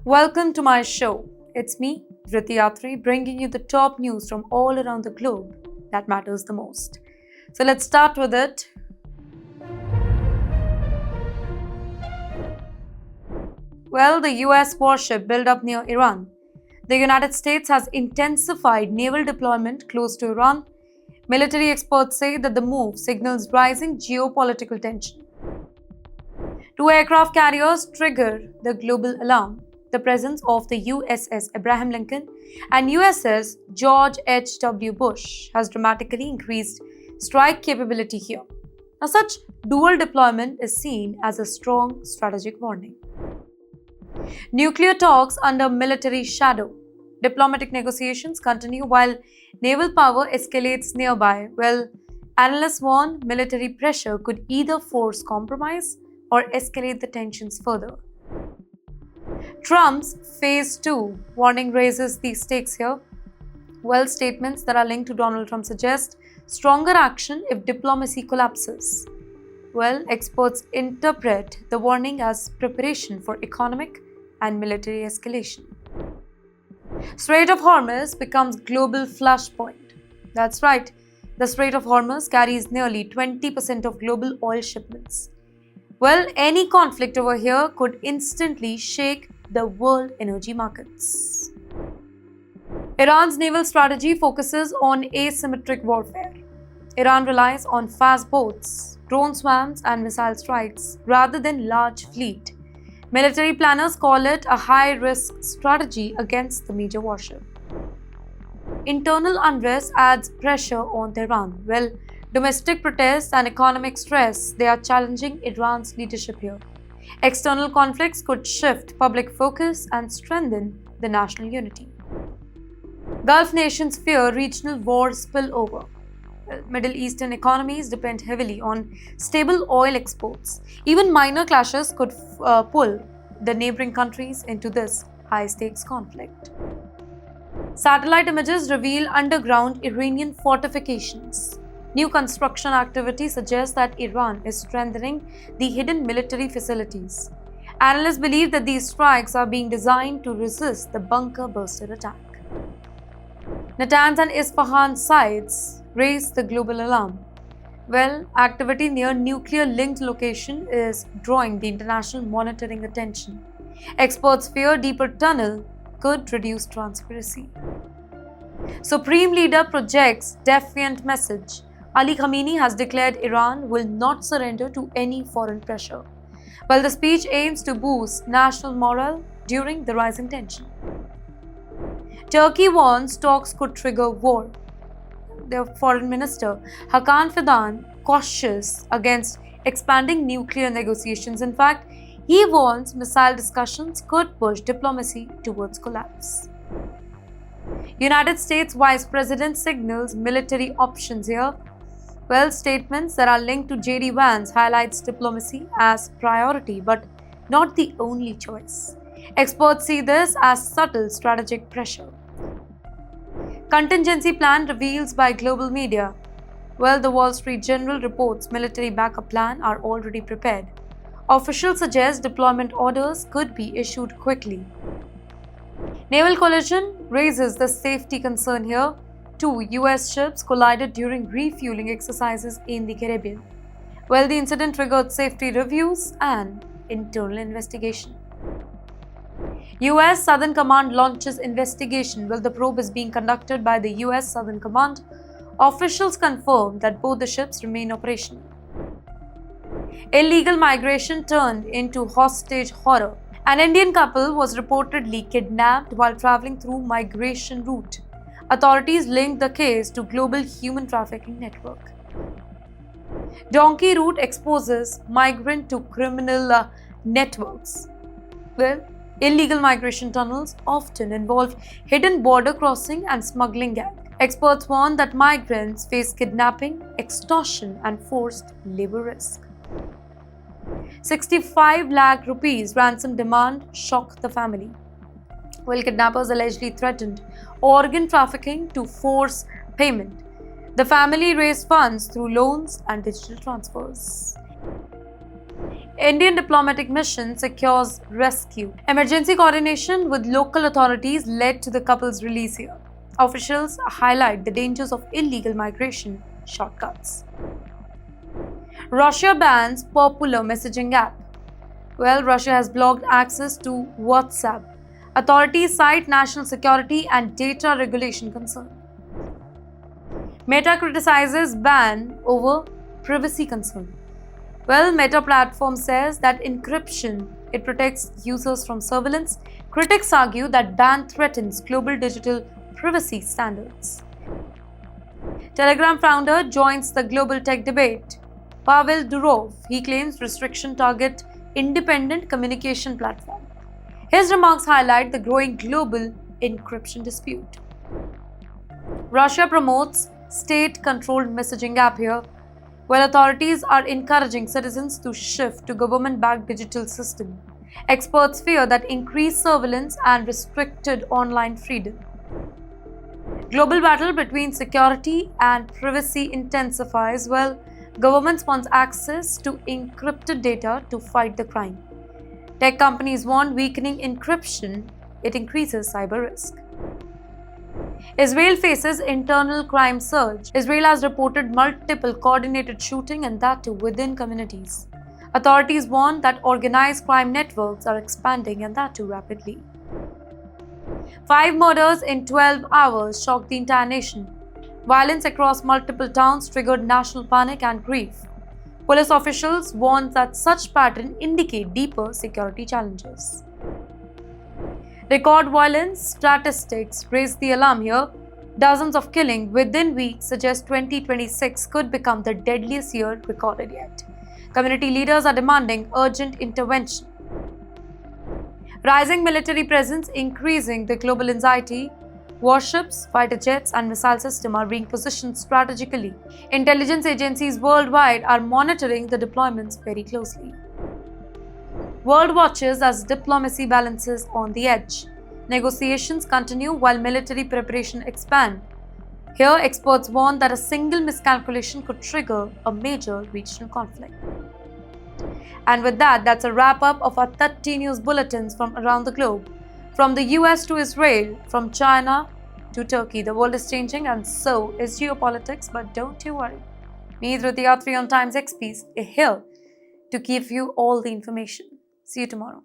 Welcome to my show. It's me, Vriti Yatri, bringing you the top news from all around the globe that matters the most. So let's start with it. Well, the US warship built up near Iran. The United States has intensified naval deployment close to Iran. Military experts say that the move signals rising geopolitical tension. Two aircraft carriers trigger the global alarm. The presence of the USS Abraham Lincoln and USS George H.W. Bush has dramatically increased strike capability here. Now, such dual deployment is seen as a strong strategic warning. Nuclear talks under military shadow. Diplomatic negotiations continue while naval power escalates nearby. Well, analysts warn military pressure could either force compromise or escalate the tensions further. Trump's Phase 2 warning raises the stakes here. Well, statements that are linked to Donald Trump suggest stronger action if diplomacy collapses. Well, experts interpret the warning as preparation for economic and military escalation. Strait of Hormuz becomes global flashpoint. That's right, the Strait of Hormuz carries nearly 20% of global oil shipments. Well, any conflict over here could instantly shake the world energy markets. Iran's naval strategy focuses on asymmetric warfare. Iran relies on fast boats, drone swarms, and missile strikes rather than large fleet. Military planners call it a high-risk strategy against the major warship. Internal unrest adds pressure on Tehran. Well, domestic protests and economic stress, they are challenging Iran's leadership here. External conflicts could shift public focus and strengthen the national unity. Gulf nations fear regional war spillover. Middle Eastern economies depend heavily on stable oil exports. Even minor clashes could pull the neighboring countries into this high-stakes conflict. Satellite images reveal underground Iranian fortifications. New construction activity suggests that Iran is strengthening the hidden military facilities. Analysts believe that these strikes are being designed to resist the bunker-buster attack. Natanz and Isfahan sites raise the global alarm. Well, activity near nuclear-linked location is drawing the international monitoring attention. Experts fear deeper tunnel could reduce transparency. Supreme Leader projects defiant message. Ali Khamenei has declared Iran will not surrender to any foreign pressure. While the speech aims to boost national morale during the rising tension. Turkey warns talks could trigger war. The foreign minister Hakan Fidan cautious against expanding nuclear negotiations. In fact, he warns missile discussions could push diplomacy towards collapse. United States Vice President signals military options here. Well, statements that are linked to J.D. Vance highlights diplomacy as priority, but not the only choice. Experts see this as subtle strategic pressure. Contingency plan reveals by global media. Well, the Wall Street Journal reports military backup plan are already prepared. Officials suggest deployment orders could be issued quickly. Naval collision raises the safety concern here. Two US ships collided during refueling exercises in the Caribbean. Well, the incident triggered safety reviews and internal investigation. US Southern Command launches investigation. Well, the probe is being conducted by the US Southern Command. Officials confirm that both the ships remain operational. Illegal migration turned into hostage horror. An Indian couple was reportedly kidnapped while traveling through migration route. Authorities linked the case to global human trafficking network. Donkey route exposes migrant to criminal networks. Well, illegal migration tunnels often involve hidden border crossing and smuggling gang. Experts warn that migrants face kidnapping, extortion, and forced labor risk. 65 lakh rupees ransom demand shock the family. While kidnappers allegedly threatened organ trafficking to force payment. The family raised funds through loans and digital transfers. Indian diplomatic mission secures rescue. Emergency coordination with local authorities led to the couple's release here. Officials highlight the dangers of illegal migration shortcuts. Russia bans popular messaging app. Well, Russia has blocked access to WhatsApp. Authorities cite national security and data regulation concern. Meta criticizes ban over privacy concern. Well, Meta platform says that encryption it protects users from surveillance. Critics argue that ban threatens global digital privacy standards. Telegram founder joins the global tech debate. Pavel Durov, he claims restriction target independent communication platform. His remarks highlight the growing global encryption dispute. Russia promotes state-controlled messaging app here, while authorities are encouraging citizens to shift to government-backed digital system. Experts fear that increased surveillance and restricted online freedom. Global battle between security and privacy intensifies while governments want access to encrypted data to fight the crime. Tech companies warn weakening encryption, it increases cyber risk. Israel faces internal crime surge. Israel has reported multiple coordinated shooting and that too within communities. Authorities warn that organized crime networks are expanding and that too rapidly. 5 murders in 12 hours shocked the entire nation. Violence across multiple towns triggered national panic and grief. Police officials warned that such patterns indicate deeper security challenges. Record violence statistics raise the alarm here. Dozens of killings within weeks suggest 2026 could become the deadliest year recorded yet. Community leaders are demanding urgent intervention. Rising military presence increasing the global anxiety. Warships, fighter jets, and missile systems are being positioned strategically. Intelligence agencies worldwide are monitoring the deployments very closely. World watches as diplomacy balances on the edge. Negotiations continue while military preparation expand. Here, experts warn that a single miscalculation could trigger a major regional conflict. And with that, that's a wrap-up of our 30 news bulletins from around the globe. From the US to Israel, from China to Turkey, the world is changing and so is geopolitics, but don't you worry. Me, Dhruti Atri on Times XP, is here to give you all the information. See you tomorrow.